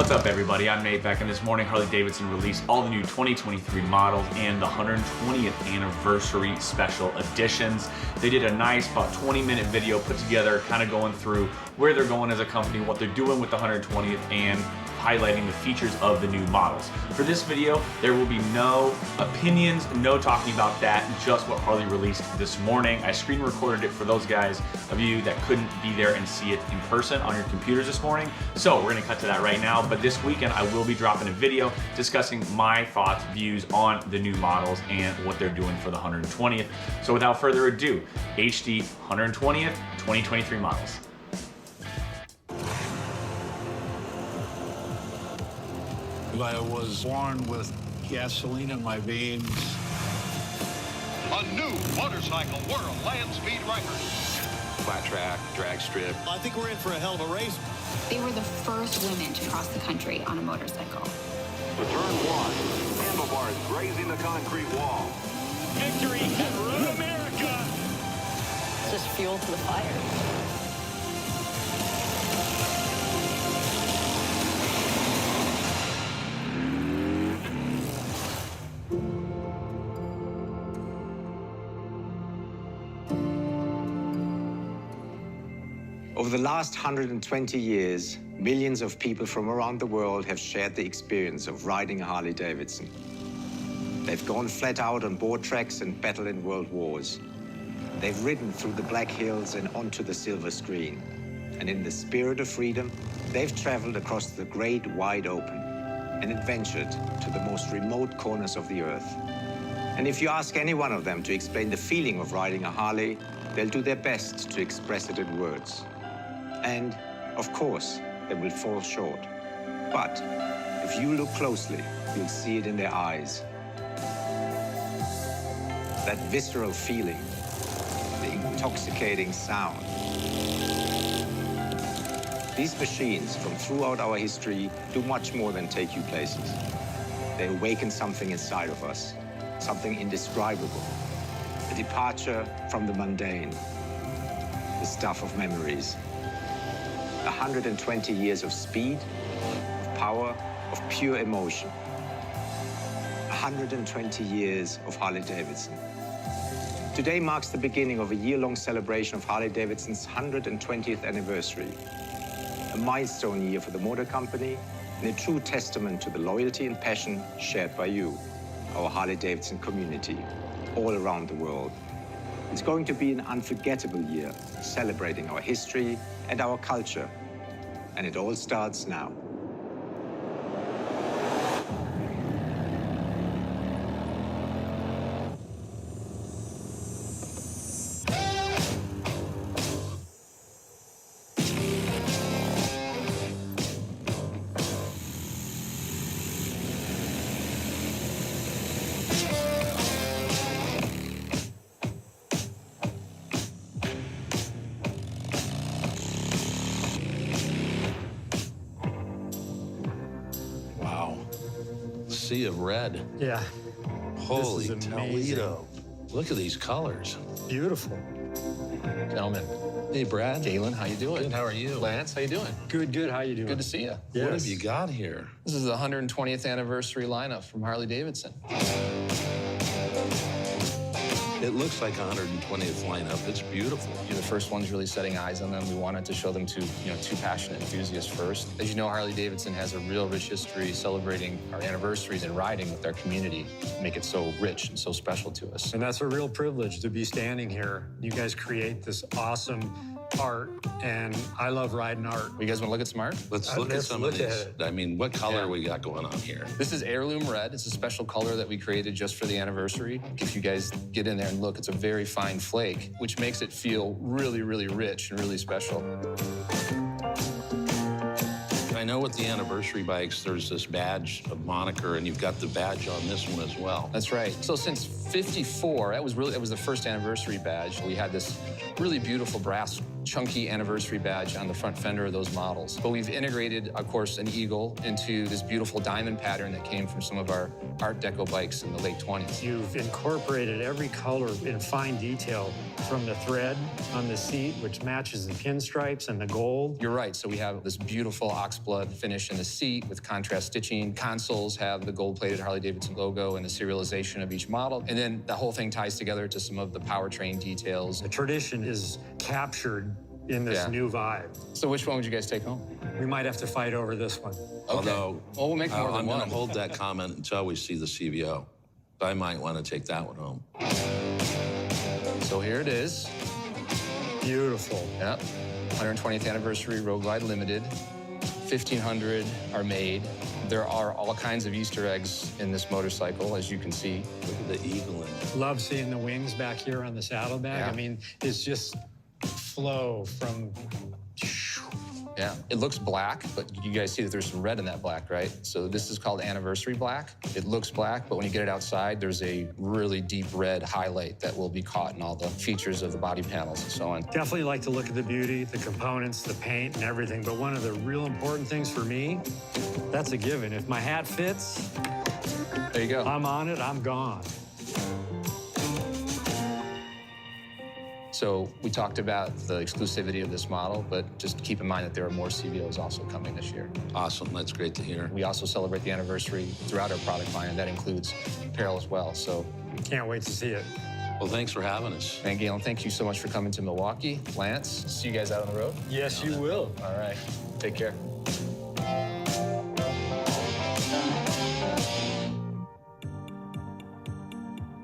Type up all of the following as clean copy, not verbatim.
What's up, everybody? I'm Nate Beck, and this morning Harley Davidson released all the new 2023 models and the 120th anniversary special editions. They did a nice, about 20-minute video put together, kind of going through where they're going as a company, what they're doing with the 120th, and highlighting the features of the new models. For this video, there will be no opinions, no talking about that, just what Harley released this morning. I screen recorded it for those guys of you that couldn't be there and see it in person on your computers this morning. So we're gonna cut to that right now, but this weekend I will be dropping a video discussing my thoughts, views on the new models and what they're doing for the 120th. So without further ado, HD 120th 2023 models. I was born with gasoline in my veins. A new motorcycle world land speed record. Flat track, drag strip. I think we're in for a hell of a race. They were the first women to cross the country on a motorcycle. For turn one, handlebars grazing the concrete wall. Victory at Road America. It's just fuel to the fire. Over the last 120 years, millions of people from around the world have shared the experience of riding a Harley Davidson. They've gone flat out on board tracks and battled in world wars. They've ridden through the Black Hills and onto the silver screen. And in the spirit of freedom, they've traveled across the great wide open and adventured to the most remote corners of the earth. And if you ask any one of them to explain the feeling of riding a Harley, they'll do their best to express it in words. And, of course, they will fall short. But if you look closely, you'll see it in their eyes. That visceral feeling, the intoxicating sound. These machines from throughout our history do much more than take you places. They awaken something inside of us, something indescribable, a departure from the mundane, the stuff of memories. 120 years of speed, of power, of pure emotion. 120 years of Harley Davidson. Today marks the beginning of a year-long celebration of Harley Davidson's 120th anniversary. A milestone year for the motor company and a true testament to the loyalty and passion shared by you, our Harley Davidson community, all around the world. It's going to be an unforgettable year, celebrating our history and our culture. And it all starts now. Sea of red. Yeah. Holy This is amazing. Toledo. Look at these colors. Beautiful. Gentlemen. Hey, Brad. Galen, how you doing? Good, how are you? Lance, how you doing? Good. How you doing? Good to see you. Yes. What have you got here? This is the 120th anniversary lineup from Harley Davidson. It looks like a 120th lineup. It's beautiful. You're the first ones really setting eyes on them. We wanted to show them to, two passionate enthusiasts first. As you know, Harley Davidson has a real rich history celebrating our anniversaries and riding with our community, make it so rich and so special to us. And that's a real privilege to be standing here. You guys create this awesome art, and I love riding art. You guys want to look at some art? Let's look at some of these. I mean, what color we got going on here? This is heirloom red. It's a special color that we created just for the anniversary. If you guys get in there and look, it's a very fine flake, which makes it feel really, really rich and really special. I know with the anniversary bikes, there's this badge, a moniker, and you've got the badge on this one as well. That's right. So since '54, that was the first anniversary badge. We had this really beautiful brass chunky anniversary badge on the front fender of those models. But we've integrated, of course, an eagle into this beautiful diamond pattern that came from some of our Art Deco bikes in the late 20s. You've incorporated every color in fine detail, from the thread on the seat, which matches the pinstripes and the gold. You're right. So we have this beautiful oxblood finish in the seat with contrast stitching. Consoles have the gold-plated Harley Davidson logo and the serialization of each model. And then the whole thing ties together to some of the powertrain details. The tradition is captured in this new vibe. So which one would you guys take home? We might have to fight over this one. Okay. Although, well, we'll make more than I'm one. going to hold that comment until we see the CVO. I might want to take that one home. So here it is. Beautiful. Yep. 120th anniversary Road Glide Limited. 1,500 are made. There are all kinds of Easter eggs in this motorcycle, as you can see. Look at the eagle in it. Love seeing the wings back here on the saddlebag. Yeah. I mean, it's just flow from... Yeah, it looks black, but you guys see that there's some red in that black, right? So this is called anniversary black. It looks black, but when you get it outside, there's a really deep red highlight that will be caught in all the features of the body panels and so on. Definitely like to look at the beauty, the components, the paint, and everything. But one of the real important things for me, that's a given. If my hat fits, there you go. I'm on it, I'm gone. So we talked about the exclusivity of this model, but just keep in mind that there are more CVOs also coming this year. Awesome. That's great to hear. We also celebrate the anniversary throughout our product line, and that includes apparel as well. So can't wait to see it. Well, thanks for having us. And Galen, thank you so much for coming to Milwaukee. Lance, see you guys out on the road? Yes, you will. All right. Take care.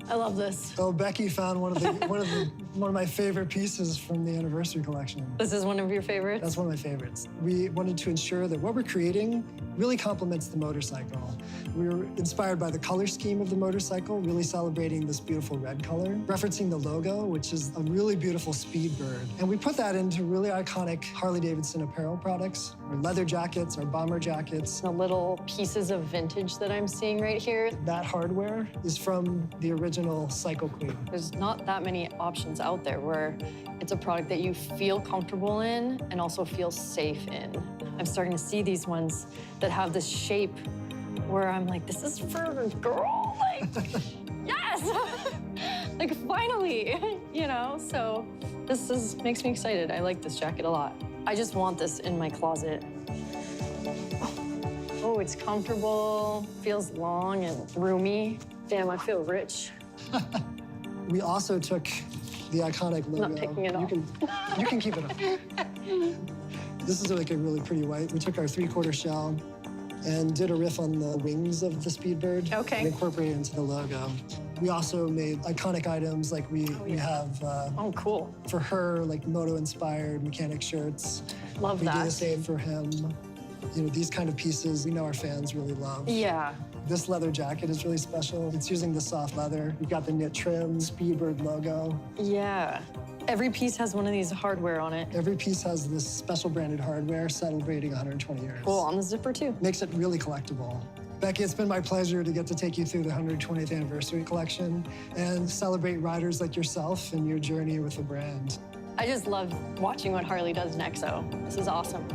I love this. So Becky found one of my favorite pieces from the anniversary collection. This is one of your favorites? That's one of my favorites. We wanted to ensure that what we're creating really complements the motorcycle. We were inspired by the color scheme of the motorcycle, really celebrating this beautiful red color, referencing the logo, which is a really beautiful speed bird. And we put that into really iconic Harley Davidson apparel products, our leather jackets, our bomber jackets. The little pieces of vintage that I'm seeing right here. That hardware is from the original Cycle Queen. There's not that many options out there where it's a product that you feel comfortable in and also feel safe in. I'm starting to see these ones that have this shape where I'm like, this is for a girl, like, yes! Like, finally, you know? So this makes me excited. I like this jacket a lot. I just want this in my closet. Oh, it's comfortable, feels long and roomy. Damn, I feel rich. We also took the iconic logo. I'm not picking it off. You can keep it up. This is like a really pretty white. We took our 3/4 shell and did a riff on the wings of the Speedbird. Okay. And incorporated it into the logo. We also made iconic items like we have. Oh, cool. For her, like moto-inspired mechanic shirts. Love that. We do the same for him. You know, these kind of pieces we know our fans really love. Yeah. This leather jacket is really special. It's using the soft leather. We've got the knit trim, Speedbird logo. Yeah. Every piece has one of these hardware on it. Every piece has this special branded hardware celebrating 120 years. Cool, on the zipper too. Makes it really collectible. Becky, it's been my pleasure to get to take you through the 120th anniversary collection and celebrate riders like yourself and your journey with the brand. I just love watching what Harley does next, so this is awesome.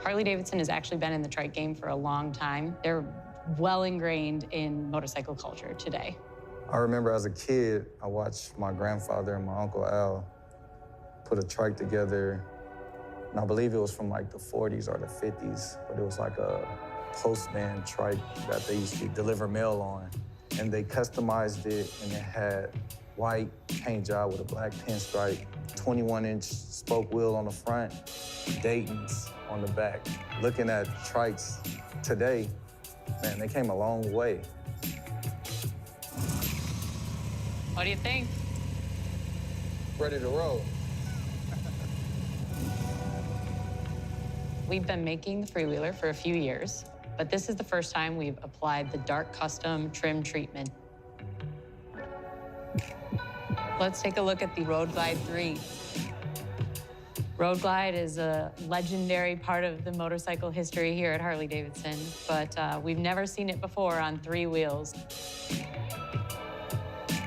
Harley Davidson has actually been in the trike game for a long time. They're well ingrained in motorcycle culture today. I remember as a kid, I watched my grandfather and my Uncle Al put a trike together, and I believe it was from like the 40s or the 50s, but it was like a postman trike that they used to deliver mail on. And they customized it, and it had white paint job with a black pinstripe, 21-inch spoke wheel on the front, Dayton's on the back. Looking at trikes today, man, they came a long way. What do you think? Ready to roll. We've been making the freewheeler for a few years, but this is the first time we've applied the dark custom trim treatment. Let's take a look at the Road Glide 3. Road Glide is a legendary part of the motorcycle history here at Harley Davidson, but we've never seen it before on 3 wheels.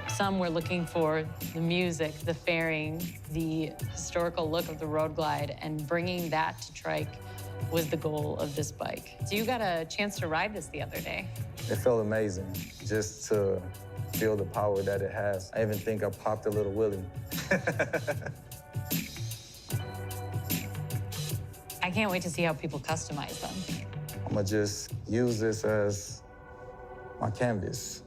Some were looking for the music, the fairing, the historical look of the Road Glide, and bringing that to trike was the goal of this bike. So you got a chance to ride this the other day. It felt amazing just to feel the power that it has. I even think I popped a little wheelie. I can't wait to see how people customize them. I'm gonna just use this as my canvas.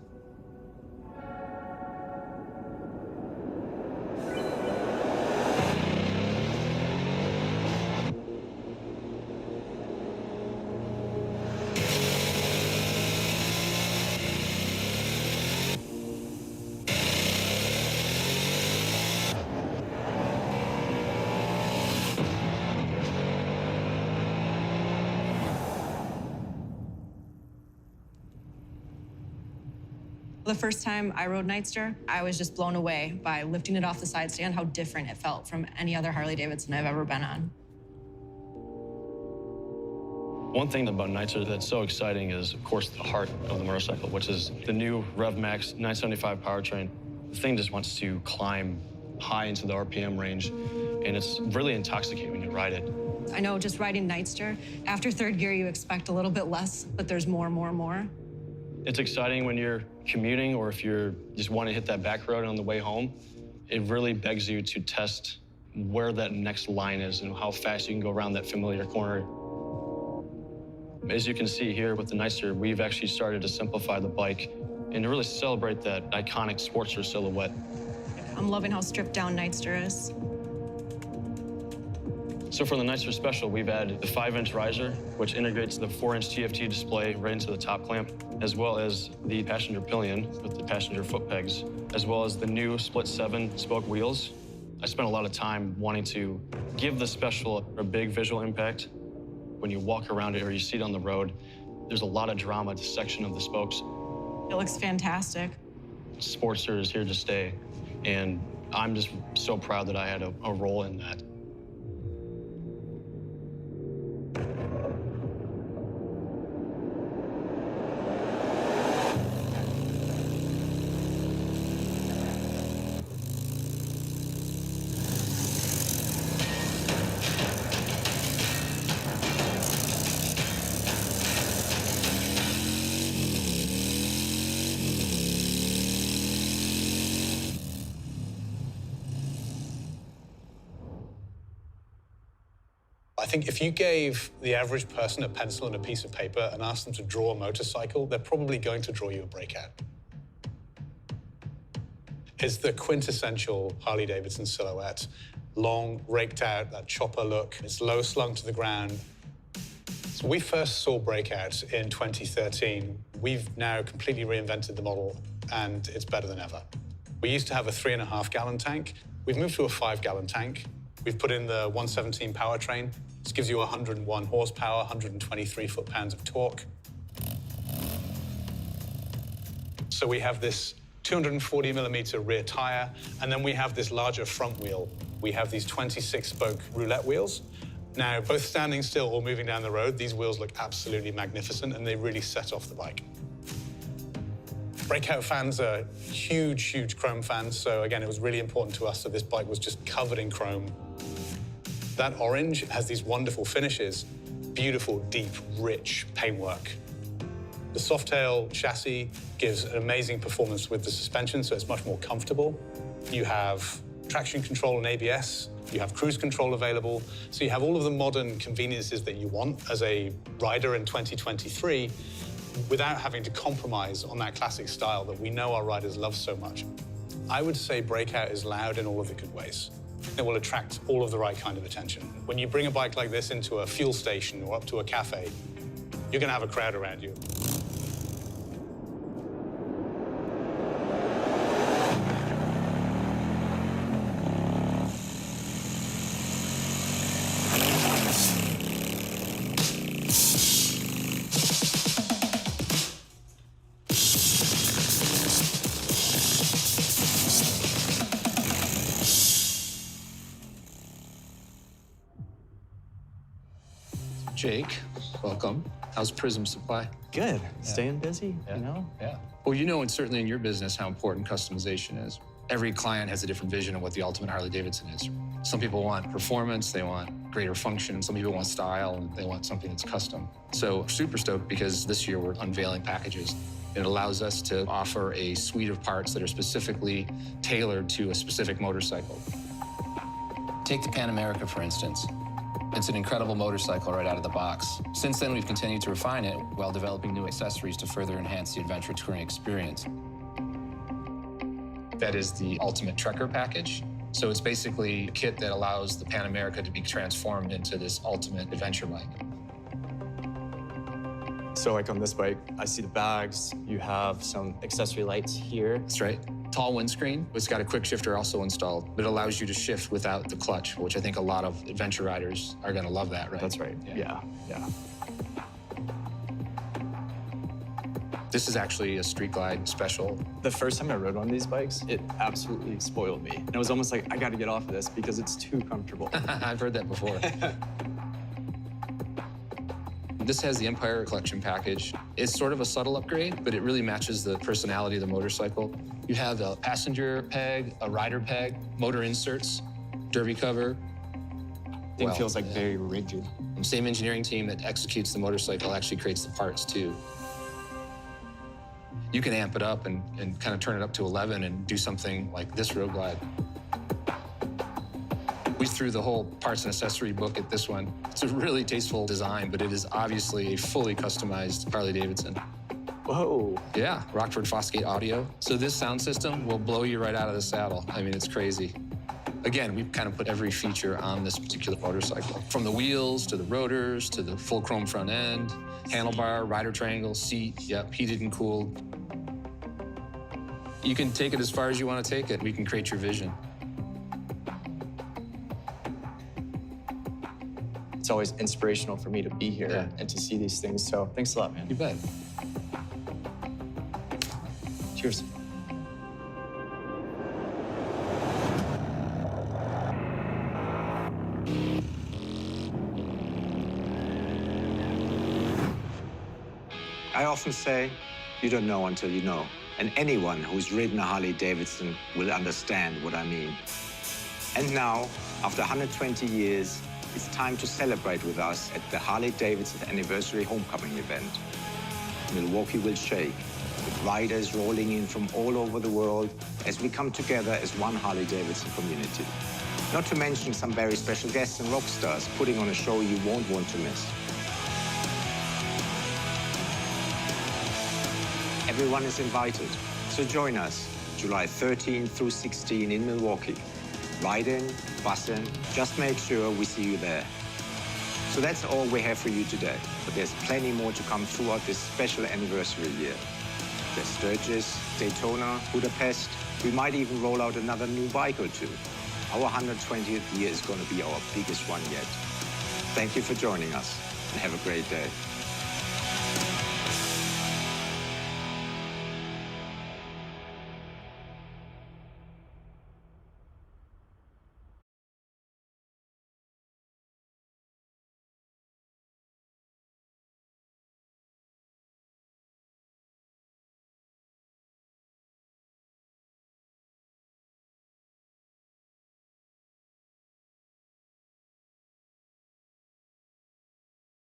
The first time I rode Nightster, I was just blown away by lifting it off the side stand, how different it felt from any other Harley Davidson I've ever been on. One thing about Nightster that's so exciting is, of course, the heart of the motorcycle, which is the new Rev Max 975 powertrain. The thing just wants to climb high into the RPM range, and it's really intoxicating when you ride it. I know just riding Nightster, after third gear, you expect a little bit less, but there's more. It's exciting when you're commuting or if you're just want to hit that back road on the way home. It really begs you to test where that next line is and how fast you can go around that familiar corner. As you can see here with the Nightster, we've actually started to simplify the bike and to really celebrate that iconic Sportster silhouette. I'm loving how stripped down Nightster is. So for the Nightster Special, we've added the 5-inch riser, which integrates the 4-inch TFT display right into the top clamp, as well as the passenger pillion with the passenger foot pegs, as well as the new split 7-spoke wheels. I spent a lot of time wanting to give the Special a big visual impact. When you walk around it or you see it on the road, there's a lot of drama to section of the spokes. It looks fantastic. Sportster is here to stay, and I'm just so proud that I had a role in that. I think if you gave the average person a pencil and a piece of paper and asked them to draw a motorcycle, they're probably going to draw you a breakout. It's the quintessential Harley Davidson silhouette. Long, raked out, that chopper look. It's low slung to the ground. So we first saw Breakout in 2013. We've now completely reinvented the model, and it's better than ever. We used to have a 3.5-gallon tank. We've moved to a 5-gallon tank. We've put in the 117 powertrain. This gives you 101 horsepower, 123 foot-pounds of torque. So we have this 240mm rear tire, and then we have this larger front wheel. We have these 26-spoke roulette wheels. Now, both standing still or moving down the road, these wheels look absolutely magnificent, and they really set off the bike. Breakout fans are huge, huge chrome fans, so again, it was really important to us that this bike was just covered in chrome. That orange has these wonderful finishes, beautiful, deep, rich paintwork. The Softail chassis gives an amazing performance with the suspension, so it's much more comfortable. You have traction control and ABS. You have cruise control available. So you have all of the modern conveniences that you want as a rider in 2023 without having to compromise on that classic style that we know our riders love so much. I would say Breakout is loud in all of the good ways. It will attract all of the right kind of attention. When you bring a bike like this into a fuel station or up to a cafe, you're going to have a crowd around you. Jake, welcome. How's Prism Supply? Good. Staying busy, Yeah. you know? Yeah. Well, you know, and certainly in your business, how important customization is. Every client has a different vision of what the ultimate Harley Davidson is. Some people want performance, they want greater function. Some people want style, and they want something that's custom. So super stoked because this year we're unveiling packages. It allows us to offer a suite of parts that are specifically tailored to a specific motorcycle. Take the Pan America, for instance. It's an incredible motorcycle right out of the box. Since then, we've continued to refine it while developing new accessories to further enhance the adventure touring experience. That is the Ultimate Trekker package. So it's basically a kit that allows the Pan America to be transformed into this ultimate adventure bike. So like on this bike, I see the bags. You have some accessory lights here. That's right. Tall windscreen. It's got a quick shifter also installed. It allows you to shift without the clutch, which I think a lot of adventure riders are going to love that, right? That's right. Yeah. This is actually a Street Glide special. The first time I rode one of these bikes, it absolutely spoiled me. And it was almost like, I got to get off of this because it's too comfortable. I've heard that before. This has the Empire Collection package. It's sort of a subtle upgrade, but it really matches the personality of the motorcycle. You have a passenger peg, a rider peg, motor inserts, derby cover. Thing feels like very rigid. The same engineering team that executes the motorcycle actually creates the parts too. You can amp it up and kind of turn it up to 11 and do something like this Road Glide. We threw the whole parts and accessory book at this one. It's a really tasteful design, but it is obviously a fully customized Harley Davidson. Whoa. Yeah, Rockford Fosgate audio. So this sound system will blow you right out of the saddle. I mean, it's crazy. Again, we've kind of put every feature on this particular motorcycle. From the wheels, to the rotors, to the full chrome front end, handlebar, rider triangle, seat, yep, heated and cooled. You can take it as far as you want to take it. We can create your vision. It's always inspirational for me to be here and to see these things. So thanks a lot, man. You bet. Cheers. I often say, you don't know until you know. And anyone who's ridden a Harley Davidson will understand what I mean. And now, after 120 years, it's time to celebrate with us at the Harley Davidson Anniversary Homecoming event. Milwaukee will shake, with riders rolling in from all over the world as we come together as one Harley Davidson community. Not to mention some very special guests and rock stars putting on a show you won't want to miss. Everyone is invited, so join us July 13 through 16 in Milwaukee. Ride in, bus in, just make sure we see you there. So that's all we have for you today, but there's plenty more to come throughout this special anniversary year. There's Sturgis, Daytona, Budapest. We might even roll out another new bike or two. Our 120th year is going to be our biggest one yet. Thank you for joining us, and have a great day.